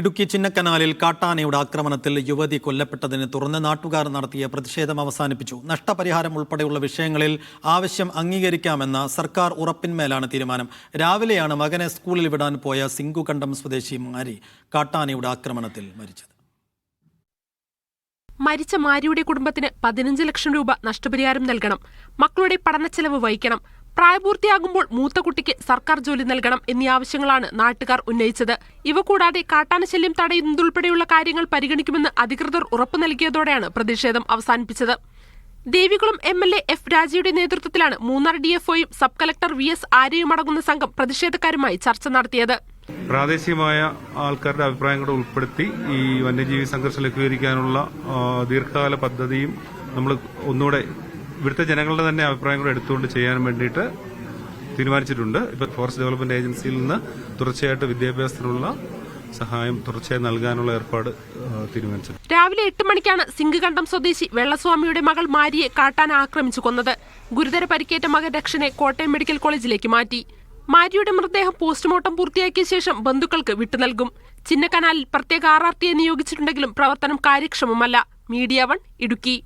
ഇടുക്കി ചിന്നക്കനാലിൽ കാട്ടാനയുടെ ആക്രമണത്തിൽ യുവതി കൊല്ലപ്പെട്ടതിനെ തുടർന്ന് നാട്ടുകാർ നടത്തിയ പ്രതിഷേധം അവസാനിപ്പിച്ചു. നഷ്ടപരിഹാരം ഉൾപ്പെടെയുള്ള വിഷയങ്ങളിൽ ആവശ്യം അംഗീകരിക്കാമെന്ന സർക്കാർ ഉറപ്പിന്മേലാണ് തീരുമാനം. രാവിലെയാണ് മകനെ സ്കൂളിൽ വിടാൻ പോയ സിംഗുകണ്ടം സ്വദേശി മാരി കാട്ടാനയുടെ ആക്രമണത്തിൽ മരിച്ചത്. മരിച്ച മാരിയുടെ കുടുംബത്തിന് 15 ലക്ഷം രൂപ നഷ്ടപരിഹാരം നൽകണം. മക്കളുടെ പഠനച്ചെലവ് വഹിക്കണം. പ്രായപൂർത്തിയാകുമ്പോൾ മൂത്ത കുട്ടിക്ക് സർക്കാർ ജോലി നൽകണം എന്നീ ആവശ്യങ്ങളാണ് നാട്ടുകാർ ഉന്നയിച്ചത്. ഇവ കൂടാതെ കാട്ടാന ശല്യം തടയുന്നതുൾപ്പെടെയുള്ള കാര്യങ്ങൾ പരിഗണിക്കുമെന്ന് അധികൃതർ ഉറപ്പു നൽകിയതോടെയാണ് പ്രതിഷേധം അവസാനിപ്പിച്ചത്. ദേവികുളം MLA F രാജയുടെ നേതൃത്വത്തിലാണ് മൂന്നാർ DFOയും സബ് കളക്ടർ VS ആര്യയും അടങ്ങുന്ന സംഘം പ്രതിഷേധക്കാരുമായി ചർച്ച നടത്തിയത്. പ്രാദേശികമായ ആൾക്കാരുടെ അഭിപ്രായങ്ങൾ ഉൾപ്പെടുത്തി ഈ വന്യജീവി സംഘർഷം ലഘൂകരിക്കാനുള്ള ദീർഘകാല പദ്ധതിയും നമ്മൾ ഒന്നുകൂടെ ഇവിടുത്തെ ജനങ്ങളുടെ തന്നെ അഭിപ്രായങ്ങൾ എടുത്തുകൊണ്ട് ചെയ്യാൻ വേണ്ടിയിട്ട് തീരുമാനിച്ചിട്ടുണ്ട്. ഇപ്പോൾ ഫോറസ്റ്റ് ഡെവലപ്മെന്റ് ഏജൻസിയിൽ നിന്ന് തുടർച്ചയായിട്ട് വിദ്യാഭ്യാസത്തിനുള്ള സഹായം തുടർച്ചയായി നൽകാനുള്ള ഏർപ്പാട് തീരുമാനിച്ചു. രാവിലെ 8 മണിക്കാണ് സിംഗുകണ്ടം സ്വദേശി വെള്ളസ്വാമിയുടെ മകൾ മാരിയെ കാട്ടാന ആക്രമിച്ചു കൊന്നത്. ഗുരുതര പരിക്കേറ്റ മകൻ രക്ഷനെ കോട്ടയം മെഡിക്കൽ കോളേജിലേക്ക് മാറ്റി. മാരിയുടെ മൃതദേഹം പോസ്റ്റ്മോർട്ടം പൂർത്തിയാക്കിയ ശേഷം ബന്ധുക്കൾക്ക് വിട്ടുനൽകും. ചിന്നക്കനാലിൽ പ്രത്യേക RRTയെ നിയോഗിച്ചിട്ടുണ്ടെങ്കിലും പ്രവർത്തനം കാര്യക്ഷമമല്ല. മീഡിയ 1 ഇടുക്കി.